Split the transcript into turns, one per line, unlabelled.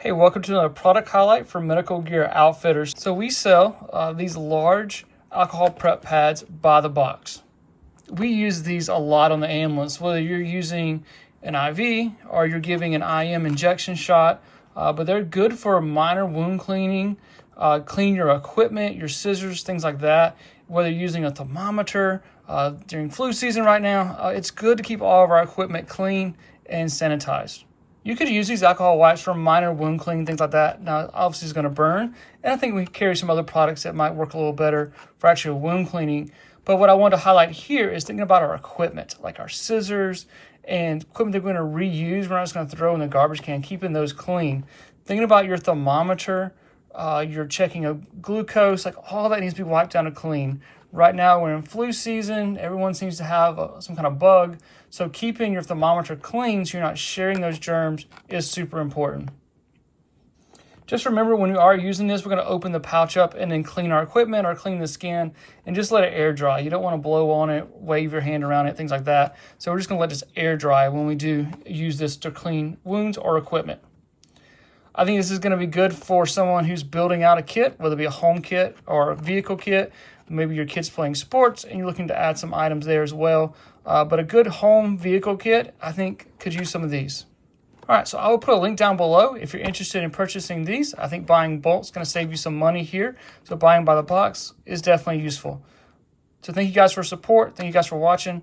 Hey, welcome to another product highlight for Medical Gear Outfitters. So we sell these large alcohol prep pads by the box. We use these a lot on the ambulance, whether you're using an IV or you're giving an IM injection shot, but they're good for minor wound cleaning, clean your equipment, your scissors, things like that. Whether you're using a thermometer during flu season right now, it's good to keep all of our equipment clean and sanitized. You could use these alcohol wipes for minor wound cleaning, things like that. Now, obviously it's going to burn, and I think we carry some other products that might work a little better for actual wound cleaning. But what I want to highlight here is thinking about our equipment, like our scissors and equipment that we're going to reuse. We're not just going to throw in the garbage can, keeping those clean. Thinking about your thermometer, you're checking a glucose, like all that needs to be wiped down and clean. Right now we're in flu season. Everyone seems to have some kind of bug. So keeping your thermometer clean so you're not sharing those germs is super important. Just remember, when we are using this, we're going to open the pouch up and then clean our equipment or clean the skin and just let it air dry. You don't want to blow on it, wave your hand around it, things like that. So we're just going to let this air dry when we do use this to clean wounds or equipment. I think this is going to be good for someone who's building out a kit, whether it be a home kit or a vehicle kit. Maybe your kid's playing sports and you're looking to add some items there as well. But a good home vehicle kit, I think, could use some of these. All right, so I will put a link down below if you're interested in purchasing these. I think buying bulk is going to save you some money here. So buying by the box is definitely useful. So thank you guys for support. Thank you guys for watching,